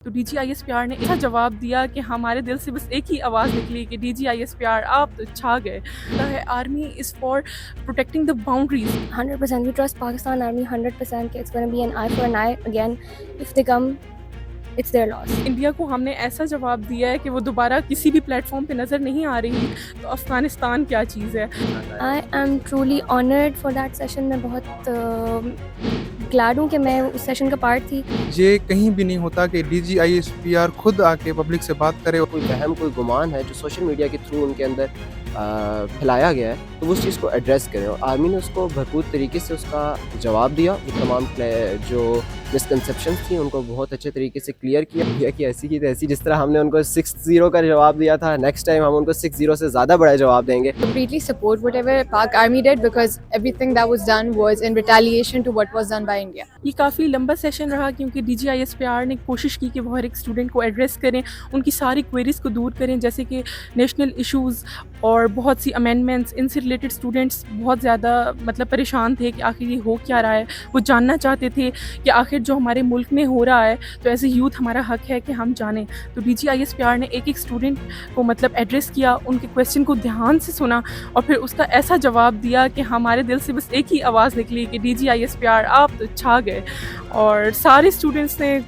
तो डीजीआईएसपीआर ने ऐसा जवाब दिया कि हमारे दिल से बस एक ही आवाज़ निकली कि डीजीआईएसपीआर आप तो छा गए। है army is for protecting the boundaries. 100% we trust Pakistan Army 100% कि it's going to be an eye for an eye again if they come it's their loss. India को हमने ऐसा जवाब दिया है कि वो दोबारा किसी भी प्लेटफॉर्म पे नज़र नहीं आ रही, तो अफ़गानिस्तान क्या चीज़ है। I am truly honored for that session. मैं बहुत ग्लैड हूँ कि मैं उस सेशन का पार्ट थी। ये कहीं भी नहीं होता कि डीजीआईएसपीआर खुद आके पब्लिक से बात करे। कोई वहम कोई गुमान है जो सोशल मीडिया के थ्रू उनके अंदर फैलाया गया है, तो वो उस चीज़ को एड्रेस करें और आर्मी ने उसको भरपूर तरीके से उसका जवाब दिया। वो तमाम जो मिसकंसेप्शंस थी उनको बहुत अच्छे तरीके से क्लियर किया कि ऐसी की तैसी, जिस तरह हमने उनको 6-0 का जवाब दिया था, नेक्स्ट टाइम हम उनको 6-0 से ज़्यादा बड़ा जवाब देंगे। Completely support whatever Pak Army did because everything that was done was in retaliation to what was done by India. ये काफ़ी लंबा सेशन रहा क्योंकि डीजीआईएसपीआर ने कोशिश की कि वो हर एक स्टूडेंट को एड्रेस करें, उनकी सारी क्वेरीज़ को दूर करें, जैसे कि नेशनल इश्यूज़ और बहुत सी अमेंडमेंट्स। इनसे रिलेटेड स्टूडेंट्स बहुत ज़्यादा मतलब परेशान थे कि आखिर ये हो क्या रहा है। वो जानना चाहते थे कि आखिर जो हमारे मुल्क में हो रहा है, तो एज ए यूथ हमारा हक है कि हम जानें। तो डीजीआईएसपीआर ने एक एक स्टूडेंट को मतलब एड्रेस किया, उनके क्वेश्चन को ध्यान से सुना और फिर उसका ऐसा जवाब दिया कि हमारे दिल से बस एक ही आवाज़ निकली कि डीजीआईएसपीआर आप तो छा गए। और सारे स्टूडेंट्स ने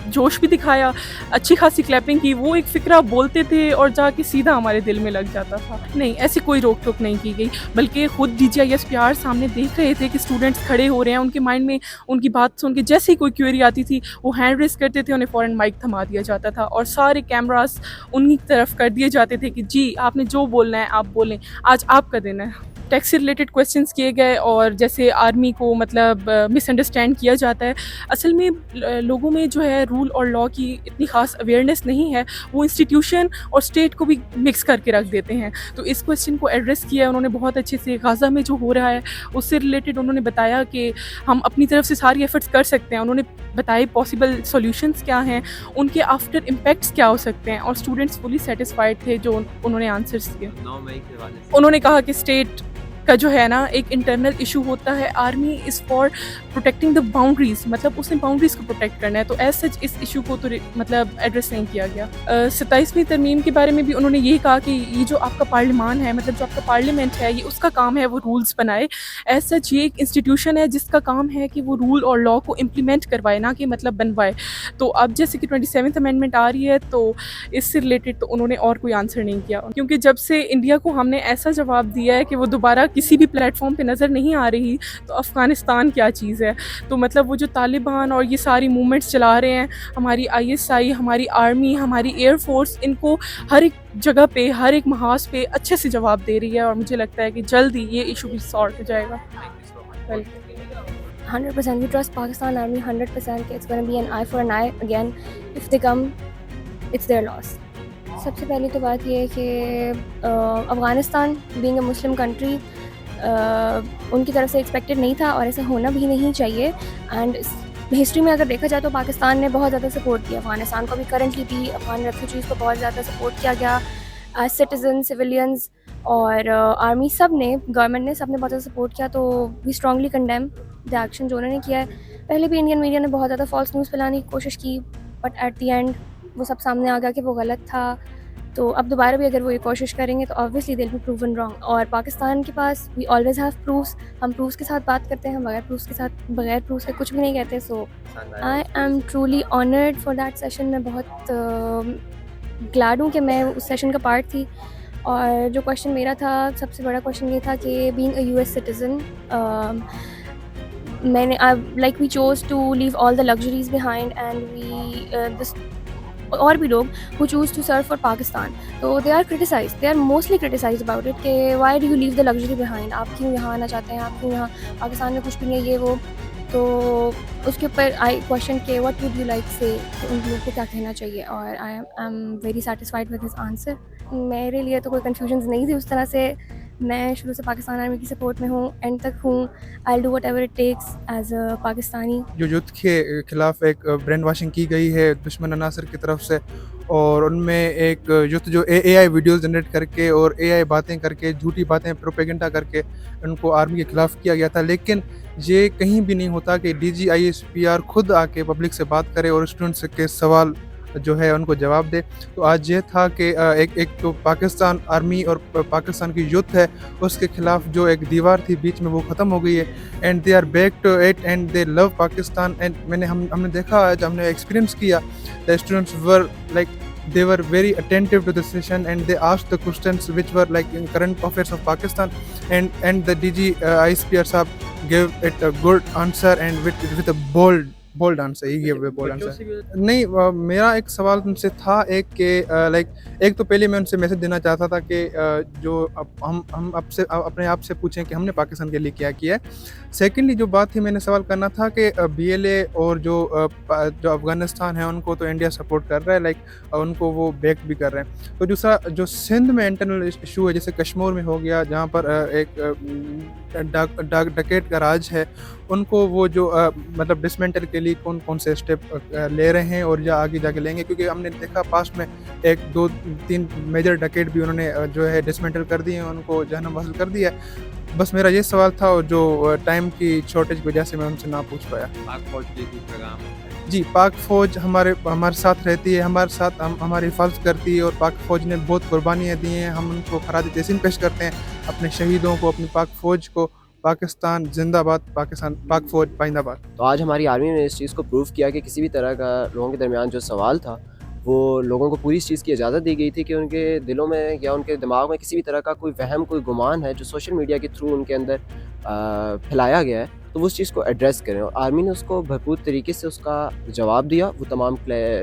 जोश भी दिखाया, अच्छी खासी क्लैपिंग की। वो एक फ़िक्रा बोलते थे और जाके सीधा हमारे दिल में लग जाता था। नहीं, ऐसी कोई रोक टोक नहीं की गई, बल्कि खुद डीजीआईएसपीआर सामने देख रहे थे कि स्टूडेंट्स खड़े हो रहे हैं। उनके माइंड में उनकी बात सुन के जैसे ही कोई क्वेरी आती थी, वो हैंड रेस करते थे, उन्हें फ़ौरन माइक थमा दिया जाता था और सारे कैमरास उन्हीं की तरफ कर दिए जाते थे कि जी आपने जो बोलना है आप बोलें, आज आपका दिन है। टैक्स से रिलेटेड क्वेश्चंस किए गए और जैसे आर्मी को मतलब मिसअंडरस्टैंड किया जाता है। असल में लोगों में जो है रूल और लॉ की इतनी ख़ास अवेयरनेस नहीं है, वो इंस्टीट्यूशन और स्टेट को भी मिक्स करके रख देते हैं। तो इस क्वेश्चन को एड्रेस किया उन्होंने बहुत अच्छे से। गाज़ा में जो हो रहा है उससे रिलेटेड उन्होंने बताया कि हम अपनी तरफ से सारी एफर्ट्स कर सकते हैं। उन्होंने बताए पॉसिबल सॉल्यूशंस क्या हैं, उनके आफ्टर इम्पैक्ट्स क्या हो सकते हैं और स्टूडेंट्स फुली सेटिस्फाइड थे जो उन्होंने आंसर्स दिए। उन्होंने कहा कि स्टेट का जो है ना एक इंटरनल इशू होता है, army is for protecting the boundaries, मतलब उसने बाउंड्रीज़ को प्रोटेक्ट करना है। तो एज सच इस इशू को तो मतलब एड्रेस नहीं किया गया। 27वीं तरमीम के बारे में भी उन्होंने ये कहा कि ये जो आपका पार्लियामान है, मतलब जो आपका पार्लियामेंट है, ये उसका काम है वो रूल्स बनाए। एज सच ये एक इंस्टीट्यूशन है जिसका काम है कि वो रूल और लॉ को इम्प्लीमेंट करवाए, ना कि मतलब बनवाए। तो अब जैसे कि 27th अमेंडमेंट आ रही है, तो इससे रिलेटेड तो उन्होंने और कोई आंसर नहीं किया, क्योंकि जब से इंडिया को हमने ऐसा जवाब दिया है कि वो दोबारा किसी भी प्लेटफॉर्म पे नज़र नहीं आ रही, तो अफ़गानिस्तान क्या चीज़ है। तो मतलब वो जो तालिबान और ये सारी मूवमेंट्स चला रहे हैं, हमारी आईएसआई, हमारी आर्मी, हमारी एयरफोर्स, इनको हर एक जगह पे, हर एक महाज पे अच्छे से जवाब दे रही है और मुझे लगता है कि जल्द ही ये इशू भी सॉल्व हो जाएगा। 100% we trust Pakistan Army 100% कि it's going to be an eye for an eye again if they come it's their loss. सबसे पहली तो बात ये है कि Afghanistan being a Muslim country उनकी तरफ से एक्सपेक्टेड नहीं था और ऐसा होना भी नहीं चाहिए। एंड हिस्ट्री में अगर देखा जाए तो पाकिस्तान ने बहुत ज़्यादा सपोर्ट किया अफ़गानिस्तान को भी, करंटली भी अफ़गान रेफ्यूजीज़ को बहुत ज़्यादा सपोर्ट किया गया एज सिटीजन, सिविलियंस और आर्मी, सब ने, गवर्नमेंट ने, सब ने बहुत ज़्यादा सपोर्ट किया। तो we strongly condemn the action जो उन्होंने किया है। पहले भी इंडियन मीडिया ने बहुत ज़्यादा फॉल्स न्यूज़ फैलाने की कोशिश की, बट एट द एंड वो सब सामने आ गया कि वो गलत था। तो अब दोबारा भी अगर वो ये कोशिश करेंगे तो obviously they will be proven wrong. और पाकिस्तान के पास वी ऑलवेज हैव प्रूफ्स, हम प्रूफ्स के साथ बात करते हैं, हम बगैर प्रूफ्स के कुछ भी नहीं कहते। So I am truly honoured for that session. मैं बहुत ग्लैड हूँ कि मैं उस सेशन का पार्ट थी। और जो क्वेश्चन मेरा था, सबसे बड़ा क्वेश्चन ये था कि बीइंग अ यूएस सिटीज़न, मैंने like we chose to leave all the luxuries behind and we और भी लोग who choose to serve for Pakistan, तो they are mostly criticized about it कि why do you leave the luxury behind, आप क्यों यहाँ आना चाहते हैं, आप क्यों यहाँ, पाकिस्तान में कुछ भी नहीं है, ये वो। तो उसके ऊपर आई क्वेश्चन के what would you like say, कि उन लोगों को क्या कहना चाहिए। और I am very satisfied with his answer. मेरे लिए तो कोई कन्फ्यूजन्स नहीं थी उस तरह से। मैं शुरू से पाकिस्तान आर्मी की सपोर्ट में हूँ, एंड तक हूँ। I do whatever it takes as a Pakistani. जो युद्ध के खिलाफ एक ब्रेन वॉशिंग की गई है दुश्मन अनासर की तरफ से, और उनमें एक युद्ध जो एआई वीडियोस जनरेट करके और एआई बातें करके, झूठी बातें प्रोपेगेंडा करके उनको आर्मी के खिलाफ किया गया था। लेकिन ये कहीं भी नहीं होता कि डीजीआईएसपीआर खुद आके पब्लिक से बात करे और स्टूडेंट्स के सवाल जो है उनको जवाब दे। तो आज ये था कि एक तो पाकिस्तान आर्मी और पाकिस्तान की यूथ है, उसके खिलाफ जो एक दीवार थी बीच में वो ख़त्म हो गई है, and they are back to it and they love Pakistan. And हमने देखा, आज हमने एक्सपीरियंस किया, the students were like they were very attentive to the session and they asked the questions which were like in current affairs of Pakistan, and the DG ISPR sahab gave it a good answer and with a bold answer, he gave a bold answer। नहीं, मेरा एक सवाल उनसे था एक कि like एक तो पहले मैं उनसे मैसेज देना चाहता था कि जो हम आपसे अपने आप से पूछें कि हमने पाकिस्तान के लिए क्या किया है। सेकेंडली जो बात थी, मैंने सवाल करना था कि BLA और जो अफ़गानिस्तान है उनको तो इंडिया सपोर्ट कर रहा है, लाइक उनको वो बैक भी कर रहे हैं। तो दूसरा जो सिंध में इंटरनल इशू है, जैसे कश्मीर में हो गया, जहाँ पर एक डकैत का राज है, उनको वो जो मतलब डिसमेंटल के लिए कौन कौन से स्टेप ले रहे हैं और या आगे जाके लेंगे, क्योंकि हमने देखा पास्ट में 1 2 3 मेजर डकैत भी उन्होंने जो है डिसमेंटल कर दिए हैं, उनको जहन्नम हासिल कर दिया है। बस मेरा ये सवाल था, और जो टाइम की शॉर्टेज की वजह से मैं उनसे ना पूछ पाया। पाक फौज के लिए कोई पैगाम है? जी, पाक फ़ौज हमारे साथ रहती है, हमारे साथ हमारी हिफाजत करती है, और पाक फ़ौज ने बहुत कुर्बानियाँ दी हैं। हम उनको खराज तहसीन पेश करते हैं, अपने शहीदों को, अपनी पाक फ़ौज को। पाकिस्तान जिंदाबाद, पाकिस्तान, पाक फ़ौज पाइंदाबाद। तो आज हमारी आर्मी ने इस चीज़ को प्रूव किया कि किसी भी तरह का लोगों के दरमियान जो सवाल था, वो लोगों को पूरी इस चीज़ की इजाज़त दी गई थी कि उनके दिलों में या उनके दिमाग में किसी भी तरह का कोई वहम, कोई गुमान है जो सोशल मीडिया के थ्रू उनके अंदर फैलाया गया है, तो वो उस चीज़ को एड्रेस करें। और आर्मी ने उसको भरपूर तरीके से उसका जवाब दिया। वो तमाम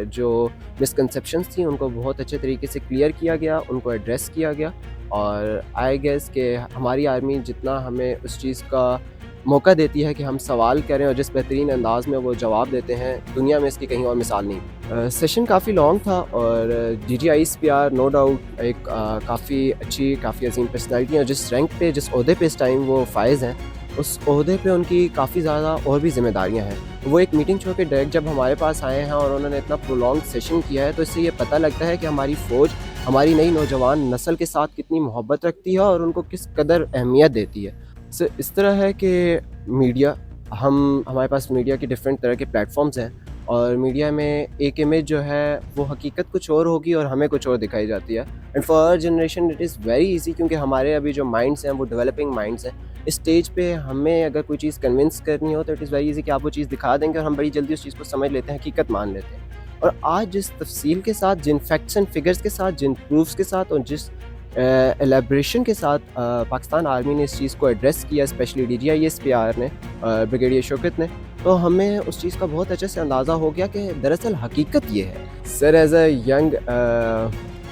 जो मिसकंसेप्शंस थी उनको बहुत अच्छे तरीके से क्लियर किया गया, उनको एड्रेस किया गया। और आई गेस कि हमारी आर्मी जितना हमें उस चीज़ का मौका देती है कि हम सवाल करें और जिस बेहतरीन अंदाज में वो जवाब देते हैं, दुनिया में इसकी कहीं और मिसाल नहीं। सेशन काफ़ी लॉन्ग था और DG ISPR नो डाउट एक काफ़ी अच्छी, काफ़ी अजीम पर्सनैलिटी है। जिस रैंक पे, जिस ओहदे पे इस टाइम वो फाइज़ हैं, उस ओहदे पे उनकी काफ़ी ज़्यादा और भी ज़िम्मेदारियाँ हैं। वो एक मीटिंग छोड़ के डायरेक्ट जब हमारे पास आए हैं और उन्होंने इतना प्रोलॉन्ग सेशन किया है, तो इससे ये पता लगता है कि हमारी फ़ौज हमारी नई नौजवान नस्ल के साथ कितनी मोहब्बत रखती है और उनको किस कदर अहमियत देती है। सो इस तरह है कि मीडिया, हमारे पास मीडिया के डिफरेंट तरह के प्लेटफॉर्म्स हैं, और मीडिया में एक इमेज जो है वो हकीकत कुछ और होगी और हमें कुछ और दिखाई जाती है। And for our generation it is very easy, क्योंकि हमारे अभी जो माइंड्स हैं वो डेवलपिंग माइंड्स हैं। इस स्टेज पे हमें अगर कोई चीज़ कन्विंस करनी हो तो इट इज़ वेरी इजी कि आप वो चीज़ दिखा देंगे और हम बड़ी जल्दी उस चीज़ को समझ लेते हैं, हकीकत मान लेते हैं। और आज जिस तफसील के साथ, जिन फैक्ट्स एंड फिगर्स के साथ, जिन प्रूफ्स के साथ और जिस एलेब्रेशन के साथ पाकिस्तान आर्मी ने इस चीज़ को एड्रेस किया, स्पेशली DG ISPR ने, ब्रिगेडियर शौकत ने, तो हमें उस चीज़ का बहुत अच्छे से अंदाज़ा हो गया कि दरअसल हकीकत ये है। Sir as a young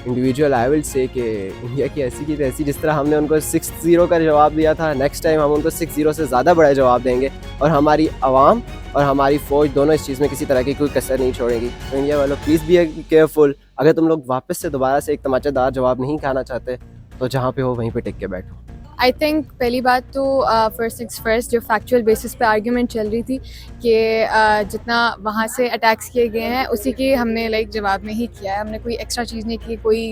individual I will say कि इंडिया की ऐसी की तैसी, जिस तरह हमने उनको 6-0 का जवाब दिया था, नेक्स्ट टाइम हम उनको 6-0 से ज़्यादा बड़ा जवाब देंगे, और हमारी आवाम और हमारी फ़ौज दोनों इस चीज़ में किसी तरह की कोई कसर नहीं छोड़ेगी। तो इंडिया वालों प्लीज़ बी केयरफुल। अगर तुम लोग वापस से दोबारा से एक तमाचादार जवाब नहीं खाना चाहते, तो जहाँ पे हो वहीं पे टिक के बैठो। आई थिंक पहली बात तो फर्स्ट थिंग्स फर्स्ट, जो फैक्चुअल बेसिस पे आर्ग्यूमेंट चल रही थी कि जितना वहाँ से अटैक्स किए गए हैं उसी के हमने लाइक जवाब नहीं किया है, हमने कोई एक्स्ट्रा चीज़ नहीं की, कोई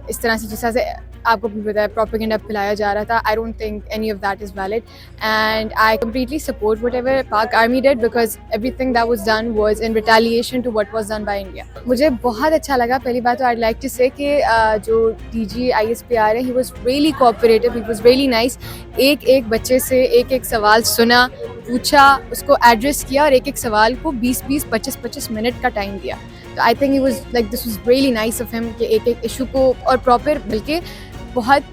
इस तरह से जिस तरह से आपको भी पता है प्रोपेगेंडा फैलाया जा रहा था। I don't think any of that is valid and I completely support whatever Pak army did, because everything that was done was in retaliation to what was done by India. मुझे बहुत अच्छा लगा। पहली बात तो आई लाइक टू से कि जो DG ISPR है, he was really cooperative, he was really nice. एक एक बच्चे से एक एक सवाल सुना, पूछा, उसको एड्रेस किया और एक एक सवाल को 20-20, 25-25 मिनट का टाइम दिया। तो I think he was like this was really nice of him कि एक एक इशू को, और प्रॉपर, बल्कि बहुत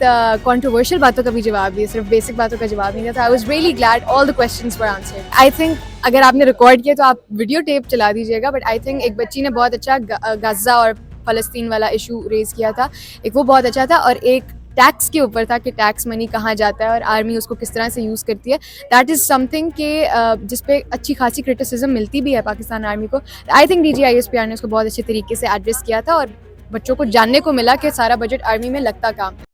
कंट्रोवर्शियल बातों का भी जवाब दिया, सिर्फ बेसिक बातों का जवाब नहीं दिया था। I was really glad all the questions were answered. I think अगर आपने रिकॉर्ड किया तो आप वीडियो टेप चला दीजिएगा, बट आई थिंक एक बच्ची ने बहुत अच्छा गज़ा और फ़लस्तीन वाला इशू रेज़ किया था, एक वो बहुत अच्छा था, और एक टैक्स के ऊपर था कि टैक्स मनी कहाँ जाता है और आर्मी उसको किस तरह से यूज़ करती है। दैट इज़ समथिंग कि जिस पे अच्छी खासी क्रिटिसिज्म मिलती भी है पाकिस्तान आर्मी को। आई थिंक DG ISPR ने उसको बहुत अच्छे तरीके से एड्रेस किया था और बच्चों को जानने को मिला कि सारा बजट आर्मी में लगता काम है।